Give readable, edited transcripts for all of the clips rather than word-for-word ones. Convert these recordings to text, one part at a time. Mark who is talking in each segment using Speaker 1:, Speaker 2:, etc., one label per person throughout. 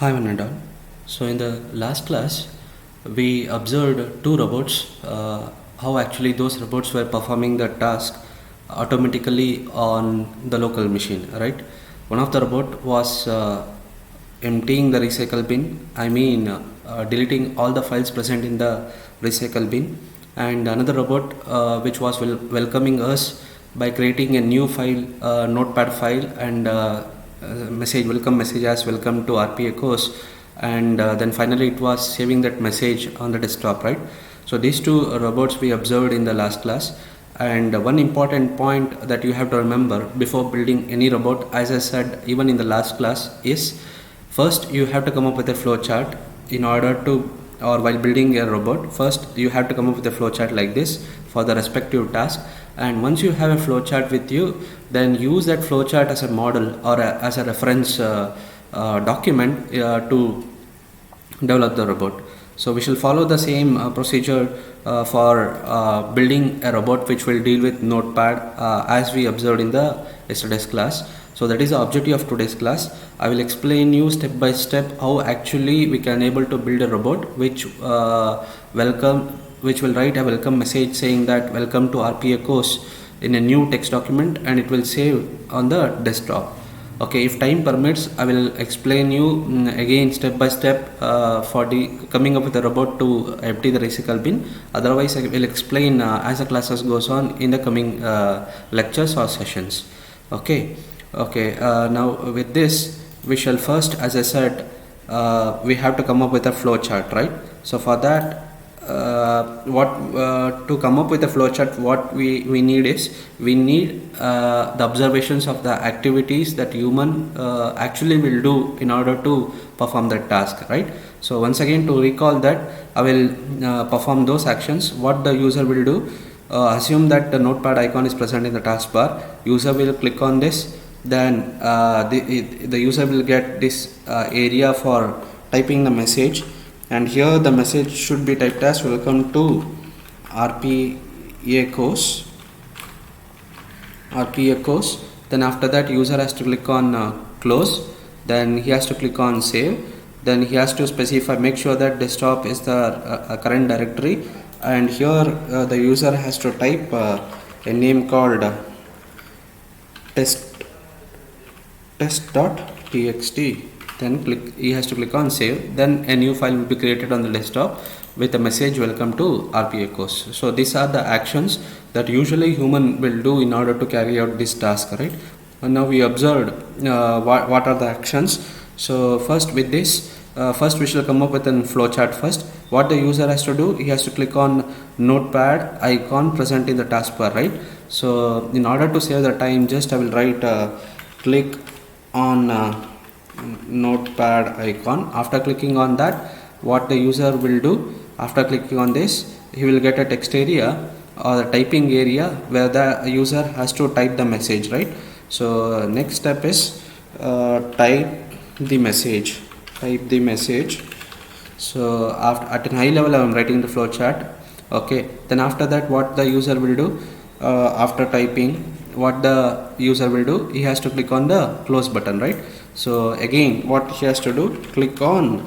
Speaker 1: Hi, Manandal. So, in the last class, we observed two robots, how actually those robots were performing the task automatically on the local machine, right? One of the robot was emptying the recycle bin, deleting all the files present in the recycle bin, and another robot which was welcoming us by creating a new file, notepad file, and message, welcome message as welcome to RPA course, and then finally it was saving that message on the desktop, right? So these two robots we observed in the last class. And one important point that you have to remember before building any robot, as I said even in the last class, is first you have to come up with a flow chart in order to, or while building a robot, first you have to come up with a flow chart like this for the respective task. And once you have a flow chart with you, then use that flow chart as a model or as a reference document to develop the robot. So we shall follow the same procedure for building a robot which will deal with notepad as we observed in the yesterday's class. So that is the objective of today's class. I will explain you step by step how actually we can able to build a robot which will write a welcome message saying that welcome to RPA course in a new text document, and it will save on the desktop. Okay, if time permits, I will explain you again step by step for the coming up with a robot to empty the recycle bin. Otherwise, I will explain as the classes goes on in the coming lectures or sessions. Okay. Now with this, we shall first, as I said, we have to come up with a flow chart, right? So for that, to come up with a flow chart, what we need is we need the observations of the activities that human actually will do in order to perform that task, right? So once again, to recall that, I will perform those actions. What the user will do, assume that the notepad icon is present in the taskbar. User will click on this, then the user will get this area for typing the message, and here the message should be typed as welcome to RPA course. Then after that, user has to click on close, then he has to click on save, then he has to specify, make sure that desktop is the current directory, and here the user has to type a name called test.txt. then he has to click on save, then a new file will be created on the desktop with a message welcome to RPA course. So these are the actions that usually human will do in order to carry out this task, right? And now we observed what are the actions. So first with this, first we shall come up with a flowchart. First, what the user has to do, he has to click on notepad icon present in the taskbar, right? So in order to save the time, just I will write click on notepad icon. After clicking on that, what the user will do, after clicking on this, he will get a text area or the typing area where the user has to type the message, right? So next step is type the message. So at a high level, I am writing the flow chart. Okay, then after that, what the user will do, after typing, what the user will do, he has to click on the close button, right? So again, what he has to do, click on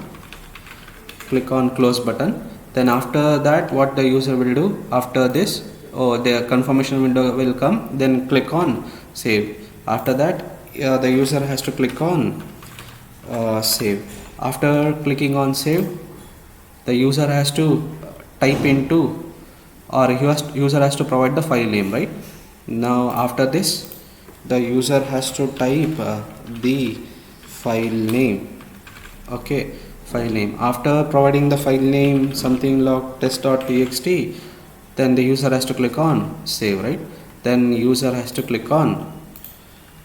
Speaker 1: close button. Then after that, what the user will do, after this, the confirmation window will come, then click on save. After that, the user has to click on save. After clicking on save, the user has to type into, or user has to provide the file name, right? Now after this, the user has to type the file name. Okay, file name. After providing the file name, something like test.txt, then the user has to click on save, right? Then user has to click on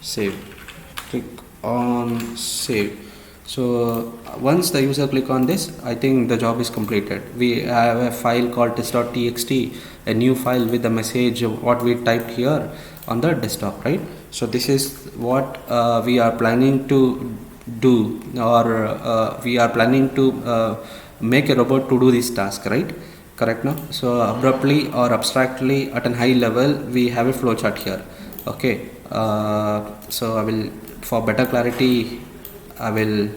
Speaker 1: save. So once the user click on this, I think the job is completed. We have a file called test.txt, a new file with the message what we typed here on the desktop, right? So this is what we are planning to do, or we are planning to make a robot to do this task, right? Correct now? So abruptly or abstractly at a high level, we have a flowchart here. Okay, so I will, for better clarity, I will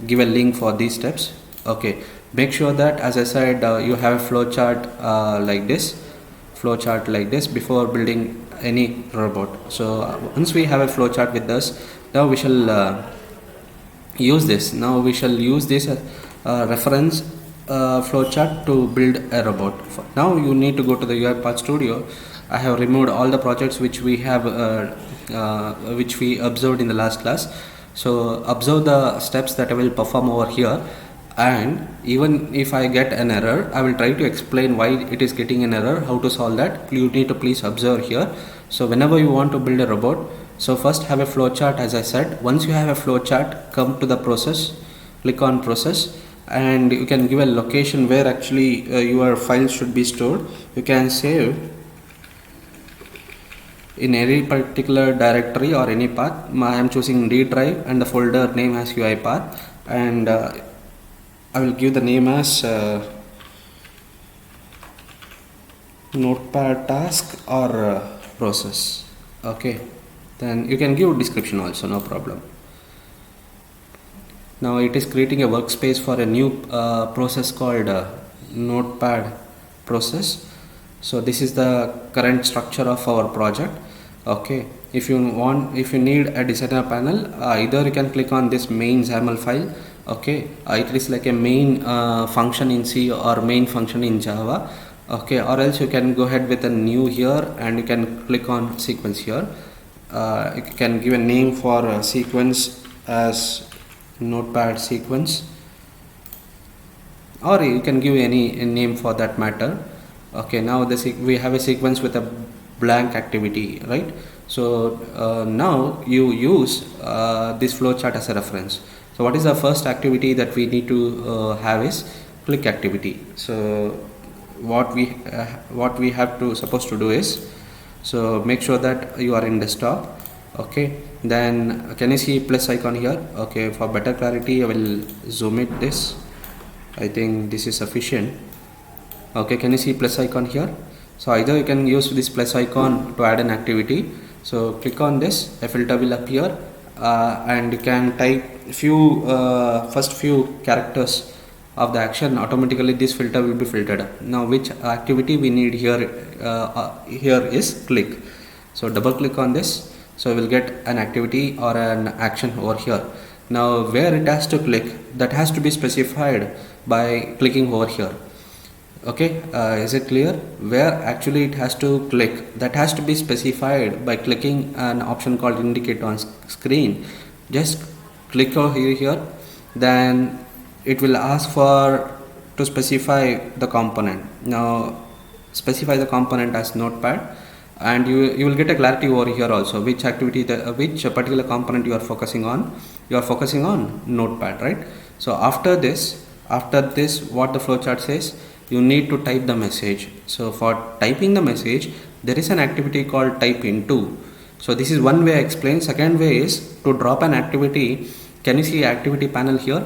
Speaker 1: give a link for these steps. Okay, make sure that, as I said, you have a flow chart like this, before building any robot. So once we have a flow chart with us, now we shall use this. Now we shall use this reference flowchart to build a robot. Now you need to go to the UiPath Studio. I have removed all the projects which we have which we observed in the last class. So observe the steps that I will perform over here, and even if I get an error, I will try to explain why it is getting an error, how to solve that. You need to please observe here. So whenever you want to build a robot, so first have a flow chart, as I said. Once you have a flow chart, come to the process, click on process, and you can give a location where actually your files should be stored. You can save in any particular directory or any path. I am choosing D drive and the folder name as UiPath, and I will give the name as notepad task or process. Okay, then you can give description also, no problem. Now it is creating a workspace for a new process called notepad process. So this is the current structure of our project. Okay, if you need a designer panel, either you can click on this main XAML file. Okay, it is like a main function in C or main function in Java. Okay, or else you can go ahead with a new here and you can click on sequence here. You can give a name for a sequence as notepad sequence, or you can give any name for that matter. Okay, now we have a sequence with a blank activity, right? So now you use this flowchart as a reference. So what is the first activity that we need to have is click activity. So what we have to supposed to do is, so make sure that you are in desktop. Okay, then can you see plus icon here? Okay, for better clarity I will zoom it this. I think this is sufficient. Okay, can you see plus icon here? So either you can use this plus icon to add an activity. So click on this, a filter will appear, and you can type first few characters of the action. Automatically this filter will be filtered. Now which activity we need here is click. So double click on this, so we will get an activity or an action over here. Now where it has to click, that has to be specified by clicking over here. Okay, is it clear? Where actually it has to click, that has to be specified by clicking an option called indicate on screen. Just click over here, then it will ask to specify the component. Now specify the component as notepad, and you will get a clarity over here also which activity, which particular component you are focusing on. You are focusing on notepad, right? So after this what the flowchart says, you need to type the message. So for typing the message, there is an activity called type into. So this is one way I explain. Second way is to drop an activity. Can you see activity panel here?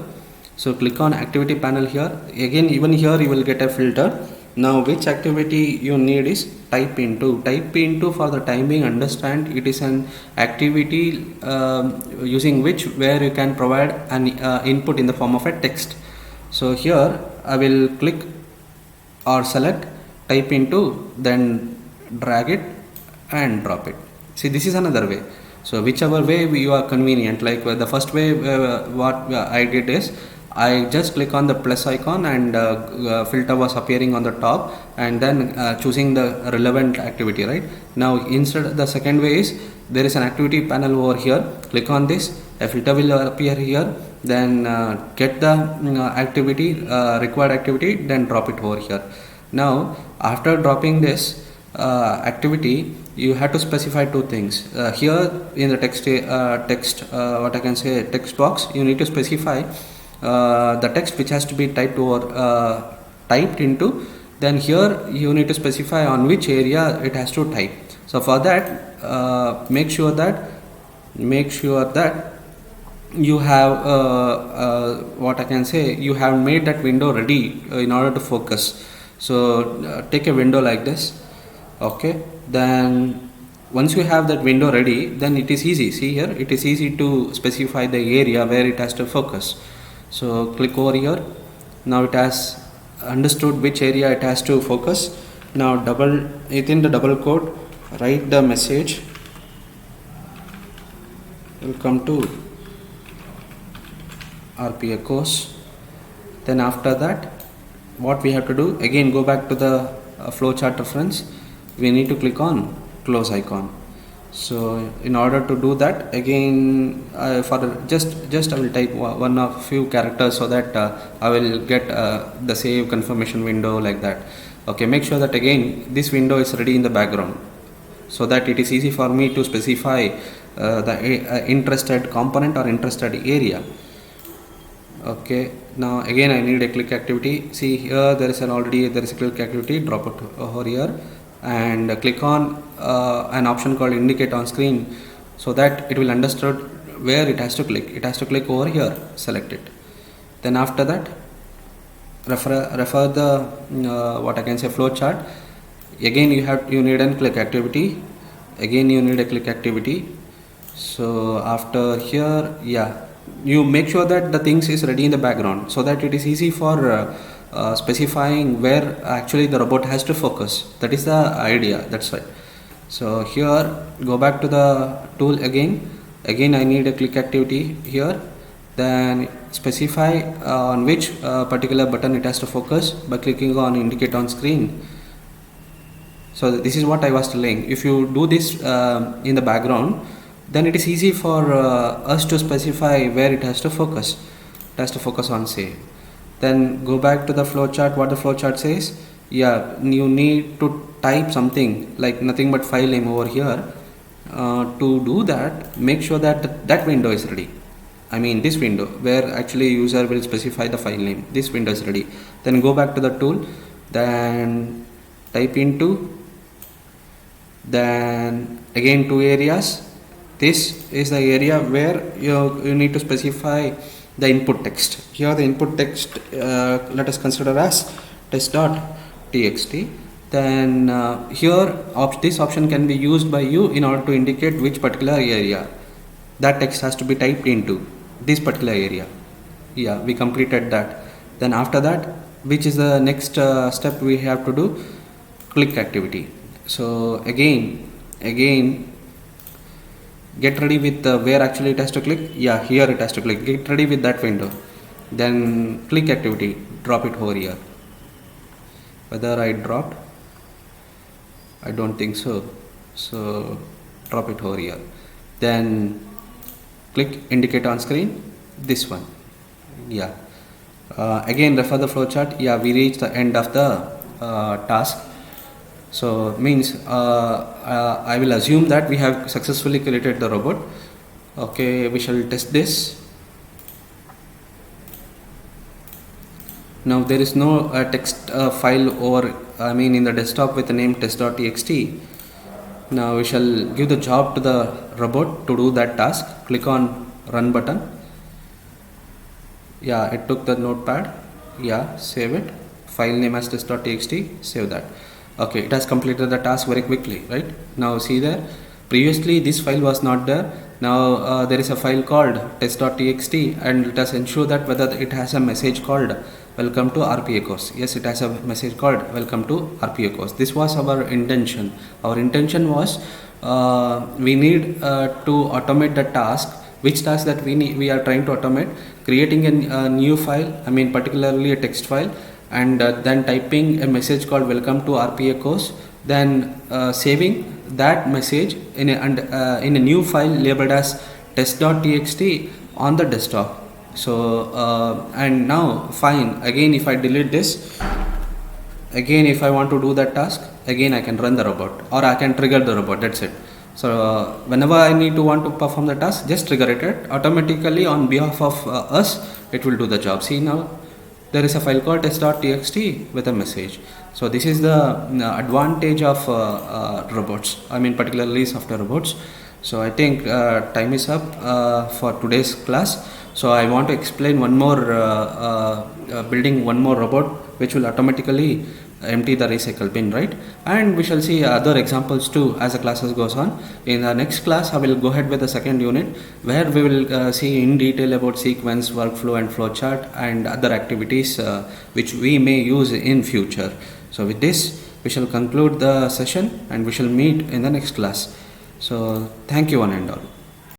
Speaker 1: So click on activity panel here. Again, even here you will get a filter. Now which activity you need is type into. Type into, for the time being, understand it is an activity using where you can provide an input in the form of a text. So here I will click or select type into, then drag it and drop it. See, this is another way. So whichever way you are convenient, like the first way what I did is I just click on the plus icon and filter was appearing on the top, and then choosing the relevant activity, right? Now instead, the second way is there is an activity panel over here. Click on this, a filter will appear here, then get the activity, required activity, then drop it over here. Now after dropping this activity, you have to specify two things. Here in the text what I can say, text box, you need to specify the text which has to be typed or typed into. Then here you need to specify on which area it has to type. So for that, make sure that you have what I can say, you have made that window ready in order to focus. So take a window like this. Okay, then once you have that window ready, then it is easy. See here, it is easy to specify the area where it has to focus. So click over here. Now it has understood which area it has to focus. Now within the double quote, write the message, welcome to RPA course. Then after that, what we have to do, again go back to the flowchart reference. We need to click on close icon. So in order to do that, again for just I will type one of few characters so that I will get the save confirmation window like that. Okay, make sure that again this window is ready in the background so that it is easy for me to specify the interested component or interested area. Okay, now again I need a click activity. See here there is a click activity. Drop it over here and click on an option called indicate on screen so that it will understand where it has to click. It has to click over here, select it. Then after that, refer the what I can say flow chart. Again you need a click activity. Again you need a click activity. So after here, you make sure that the things is ready in the background so that it is easy for specifying where actually the robot has to focus. That is the idea, that's right. So here go back to the tool again I need a click activity here. Then specify on which particular button it has to focus by clicking on indicate on screen. So this is what I was telling. If you do this in the background, then it is easy for us to specify where it has to focus. It has to focus on save. Then go back to the flowchart. What the flowchart says, you need to type something like nothing but file name over here. To do that, make sure that that window is ready. I mean this window where actually user will specify the file name. This window is ready. Then go back to the tool. Then type into. Then again two areas. This is the area where you need to specify the input text. Here the input text let us consider as test.txt. Then here this option can be used by you in order to indicate which particular area that text has to be typed into, this particular area. We completed that. Then after that, which is the next step we have to do? Click activity. So again get ready with where actually it has to click. Here it has to click. Get ready with that window. Then click activity, drop it over here. Whether I dropped, I don't think so. So drop it over here. Then click indicate on screen, this one. Again refer the flowchart. We reach the end of the task. So means I will assume that we have successfully created the robot. Okay, we shall test this. Now there is no text file over in the desktop with the name test.txt. Now we shall give the job to the robot to do that task. Click on run button. It took the notepad. Save it. File name as test.txt. Save that. Okay, it has completed the task very quickly, right? Now see there, previously this file was not there. Now there is a file called test.txt and it has ensured that whether it has a message called welcome to RPA course. Yes, it has a message called welcome to RPA course. This was our intention. Our intention was we need to automate the task. Which task that we are trying to automate? Creating a new file, particularly a text file, and then typing a message called welcome to RPA course, then saving that message in a new file labeled as test.txt on the desktop. So and now fine, again if I delete this, again if I want to do that task, again I can run the robot or I can trigger the robot, that's it. So whenever I need to want to perform the task, just trigger it automatically on behalf of us, it will do the job. See, now there is a file called test.txt with a message. So this is the advantage of robots, particularly software robots. So I think time is up for today's class. So I want to explain one more building one more robot which will automatically empty the recycle bin, right? And we shall see other examples too as the classes goes on. In the next class I will go ahead with the second unit, where we will see in detail about sequence, workflow and flowchart and other activities which we may use in future. So with this we shall conclude the session and we shall meet in the next class. So thank you one and all.